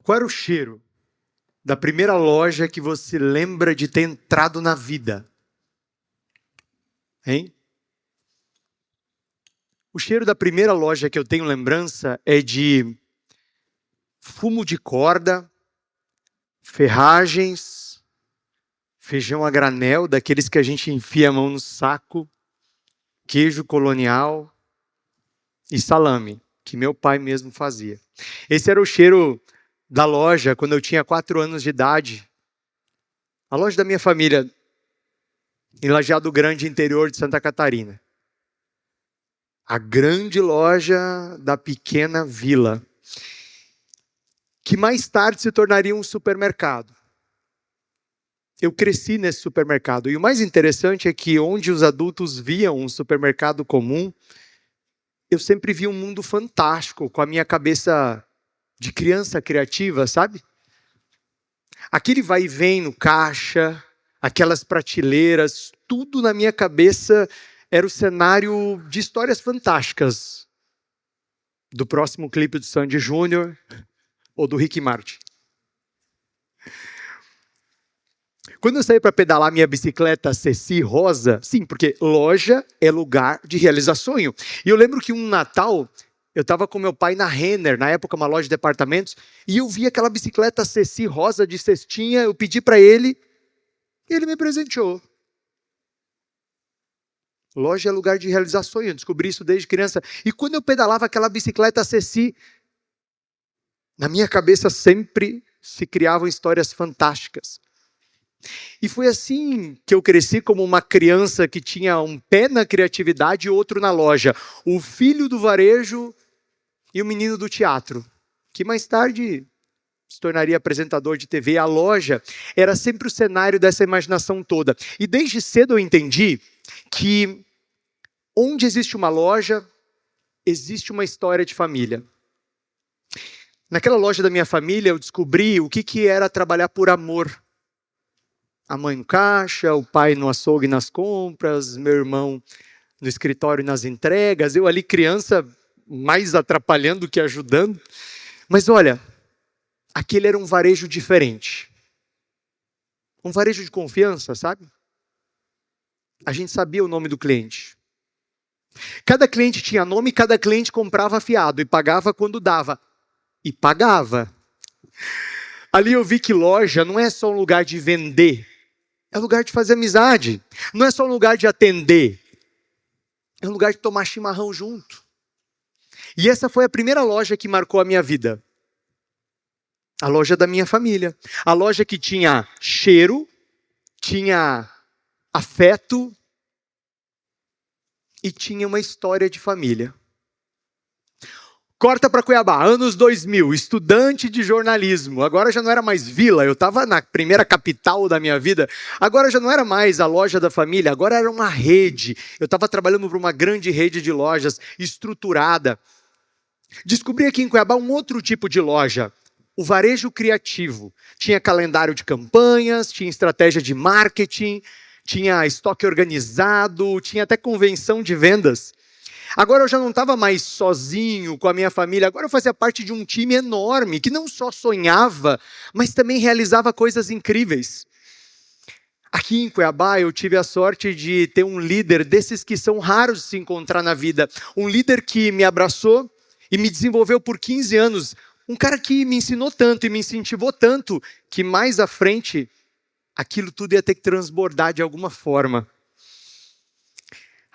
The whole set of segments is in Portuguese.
Qual era o cheiro da primeira loja que você lembra de ter entrado na vida? Hein? O cheiro da primeira loja que eu tenho lembrança é de fumo de corda, ferragens, feijão a granel, daqueles que a gente enfia a mão no saco, queijo colonial e salame, que meu pai mesmo fazia. Esse era o cheiro da loja quando eu tinha 4 anos de idade. A loja da minha família, em Lajeado Grande, interior de Santa Catarina. A grande loja da pequena vila, que mais tarde se tornaria um supermercado. Eu cresci nesse supermercado. E o mais interessante é que onde os adultos viam um supermercado comum, eu sempre vi um mundo fantástico com a minha cabeça de criança criativa, sabe? Aquele vai e vem no caixa, aquelas prateleiras, tudo na minha cabeça era o cenário de histórias fantásticas do próximo clipe do Sandy Júnior ou do Rick Martin. Quando eu saí para pedalar minha bicicleta Ceci rosa, sim, porque loja é lugar de realizar sonho. E eu lembro que um Natal, eu estava com meu pai na Renner, na época uma loja de departamentos, e eu vi aquela bicicleta Ceci rosa de cestinha, eu pedi para ele, e ele me presenteou. Loja é lugar de realizar sonho, eu descobri isso desde criança. E quando eu pedalava aquela bicicleta Ceci, na minha cabeça sempre se criavam histórias fantásticas. E foi assim que eu cresci como uma criança que tinha um pé na criatividade e outro na loja. O filho do varejo e o menino do teatro, que mais tarde se tornaria apresentador de TV. A loja era sempre o cenário dessa imaginação toda. E desde cedo eu entendi que onde existe uma loja, existe uma história de família. Naquela loja da minha família eu descobri o que era trabalhar por amor. A mãe no caixa, o pai no açougue nas compras, meu irmão no escritório nas entregas, eu ali criança, mais atrapalhando do que ajudando. Mas olha, aquele era um varejo diferente. Um varejo de confiança, sabe? A gente sabia o nome do cliente. Cada cliente tinha nome, cada cliente comprava fiado e pagava quando dava. E pagava. Ali eu vi que loja não é só um lugar de vender. É um lugar de fazer amizade. Não é só um lugar de atender. É um lugar de tomar chimarrão junto. E essa foi a primeira loja que marcou a minha vida. A loja da minha família. A loja que tinha cheiro, tinha afeto e tinha uma história de família. Corta para Cuiabá, anos 2000, estudante de jornalismo. Agora já não era mais vila, eu estava na primeira capital da minha vida. Agora já não era mais a loja da família, agora era uma rede. Eu estava trabalhando para uma grande rede de lojas estruturada. Descobri aqui em Cuiabá um outro tipo de loja, o varejo criativo. Tinha calendário de campanhas, tinha estratégia de marketing, tinha estoque organizado, tinha até convenção de vendas. Agora eu já não estava mais sozinho com a minha família, agora eu fazia parte de um time enorme, que não só sonhava, mas também realizava coisas incríveis. Aqui em Cuiabá eu tive a sorte de ter um líder desses que são raros de se encontrar na vida. Um líder que me abraçou e me desenvolveu por 15 anos. Um cara que me ensinou tanto e me incentivou tanto, que mais à frente, aquilo tudo ia ter que transbordar de alguma forma.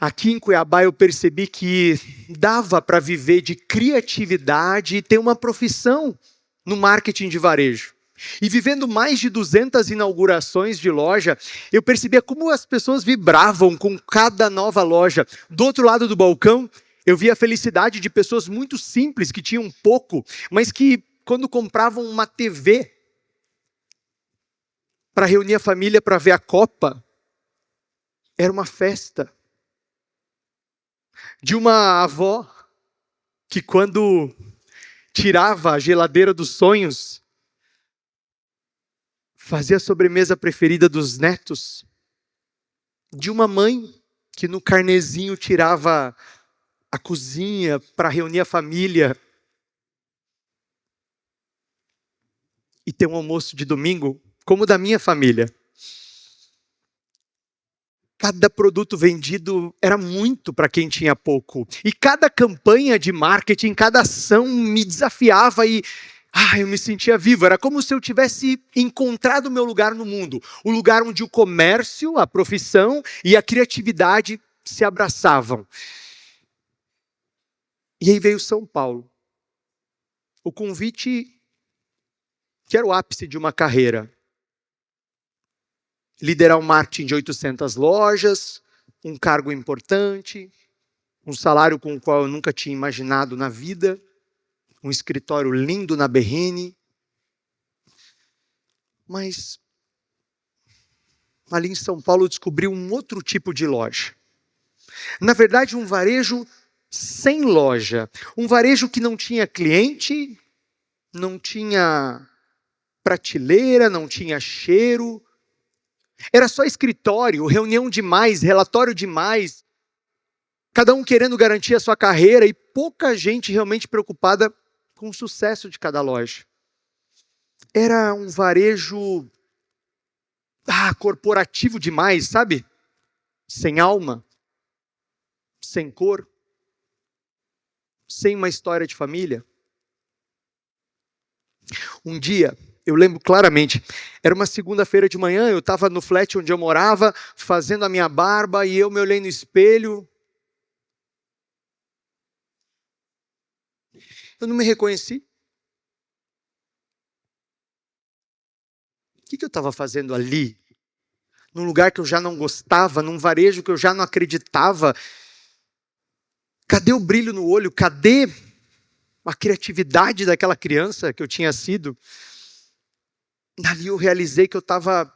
Aqui em Cuiabá eu percebi que dava para viver de criatividade e ter uma profissão no marketing de varejo. E vivendo mais de 200 inaugurações de loja, eu percebia como as pessoas vibravam com cada nova loja. Do outro lado do balcão, eu via a felicidade de pessoas muito simples, que tinham pouco, mas que quando compravam uma TV para reunir a família para ver a Copa, era uma festa. De uma avó que quando tirava a geladeira dos sonhos, fazia a sobremesa preferida dos netos. De uma mãe que no carnezinho tirava a cozinha para reunir a família. e ter um almoço de domingo como o da minha família. Cada produto vendido era muito para quem tinha pouco. E cada campanha de marketing, cada ação me desafiava e eu me sentia vivo. Era como se eu tivesse encontrado o meu lugar no mundo. O lugar onde o comércio, a profissão e a criatividade se abraçavam. E aí veio São Paulo. O convite que era o ápice de uma carreira. Liderar um marketing de 800 lojas, um cargo importante, um salário com o qual eu nunca tinha imaginado na vida, um escritório lindo na Berrine. Mas ali em São Paulo eu descobri um outro tipo de loja. Na verdade, um varejo sem loja. Um varejo que não tinha cliente, não tinha prateleira, não tinha cheiro. Era só escritório, reunião demais, relatório demais. Cada um querendo garantir a sua carreira e pouca gente realmente preocupada com o sucesso de cada loja. Era um varejo corporativo demais, sabe? Sem alma, sem cor, sem uma história de família. Um dia, eu lembro claramente, era uma segunda-feira de manhã, eu estava no flat onde eu morava, fazendo a minha barba, e eu me olhei no espelho. Eu não me reconheci. O que eu estava fazendo ali? Num lugar que eu já não gostava, num varejo que eu já não acreditava. Cadê o brilho no olho? Cadê a criatividade daquela criança que eu tinha sido? Ali eu realizei que eu estava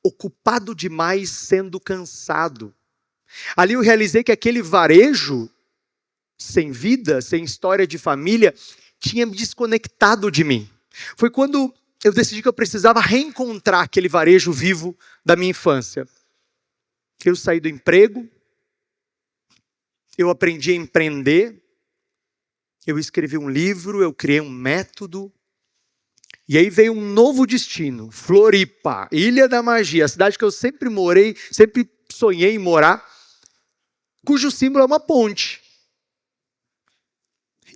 ocupado demais sendo cansado. Ali eu realizei que aquele varejo, sem vida, sem história de família, tinha me desconectado de mim. Foi quando eu decidi que eu precisava reencontrar aquele varejo vivo da minha infância. Eu saí do emprego, eu aprendi a empreender, eu escrevi um livro, eu criei um método. E aí veio um novo destino, Floripa, Ilha da Magia, a cidade que eu sempre morei, sempre sonhei em morar, cujo símbolo é uma ponte.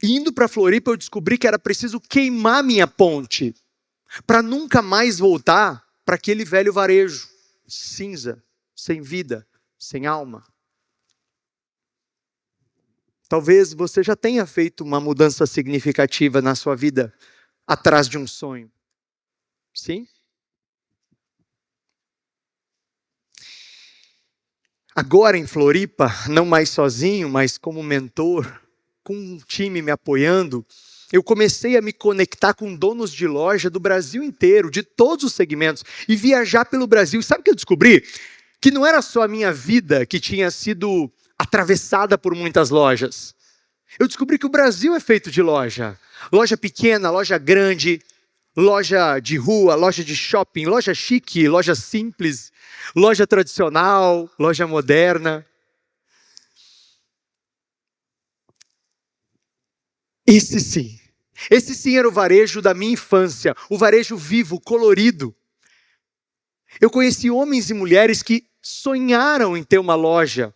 E indo para Floripa eu descobri que era preciso queimar minha ponte, para nunca mais voltar para aquele velho varejo, cinza, sem vida, sem alma. Talvez você já tenha feito uma mudança significativa na sua vida, atrás de um sonho. Sim? Agora em Floripa, não mais sozinho, mas como mentor, com um time me apoiando, eu comecei a me conectar com donos de loja do Brasil inteiro, de todos os segmentos, e viajar pelo Brasil. Sabe o que eu descobri? Que não era só a minha vida que tinha sido atravessada por muitas lojas. Eu descobri que o Brasil é feito de loja. Loja pequena, loja grande, loja de rua, loja de shopping, loja chique, loja simples, loja tradicional, loja moderna. Esse sim era o varejo da minha infância, o varejo vivo, colorido. Eu conheci homens e mulheres que sonharam em ter uma loja,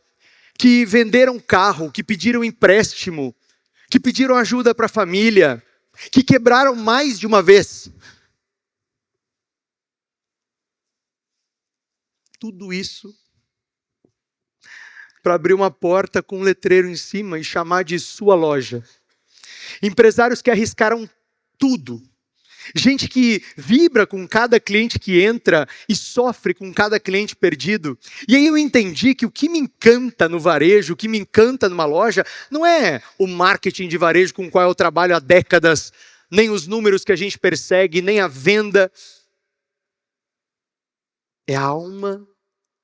que venderam carro, que pediram empréstimo, que pediram ajuda para a família, que quebraram mais de uma vez. Tudo isso para abrir uma porta com um letreiro em cima e chamar de sua loja. Empresários que arriscaram tudo. Gente que vibra com cada cliente que entra e sofre com cada cliente perdido. E aí eu entendi que o que me encanta no varejo, o que me encanta numa loja, não é o marketing de varejo com o qual eu trabalho há décadas, nem os números que a gente persegue, nem a venda. É a alma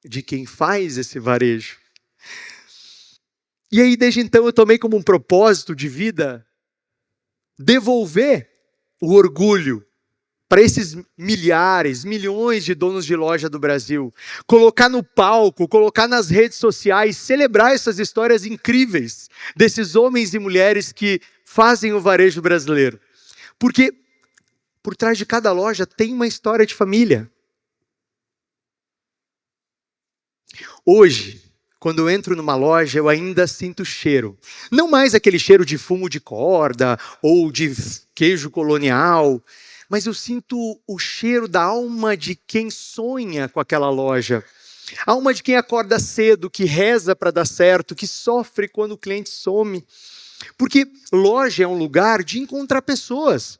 de quem faz esse varejo. E aí desde então eu tomei como um propósito de vida devolver o orgulho para esses milhares, milhões de donos de loja do Brasil. Colocar no palco, colocar nas redes sociais, celebrar essas histórias incríveis desses homens e mulheres que fazem o varejo brasileiro. Porque Por trás de cada loja tem uma história de família. Hoje, quando eu entro numa loja, eu ainda sinto cheiro. Não mais aquele cheiro de fumo de corda ou de queijo colonial, mas eu sinto o cheiro da alma de quem sonha com aquela loja. A alma de quem acorda cedo, que reza para dar certo, que sofre quando o cliente some. Porque loja é um lugar de encontrar pessoas.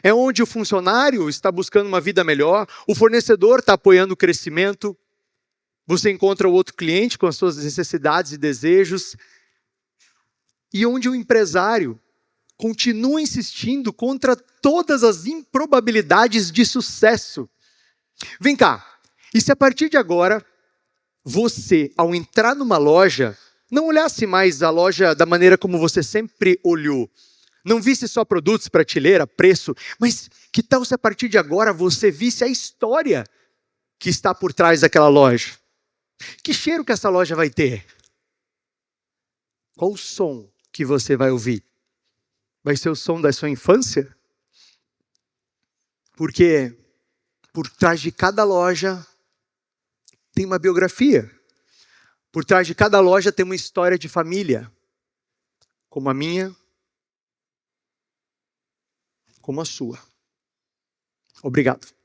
É onde o funcionário está buscando uma vida melhor, o fornecedor está apoiando o crescimento, você encontra o outro cliente com as suas necessidades e desejos, e onde o empresário continua insistindo contra todas as improbabilidades de sucesso. Vem cá, e se a partir de agora, você, ao entrar numa loja, não olhasse mais a loja da maneira como você sempre olhou, não visse só produtos, prateleira, preço, mas que tal se a partir de agora você visse a história que está por trás daquela loja? Que cheiro que essa loja vai ter? Qual o som que você vai ouvir? Vai ser o som da sua infância? Porque por trás de cada loja tem uma biografia. Por trás de cada loja tem uma história de família. Como a minha, como a sua. Obrigado.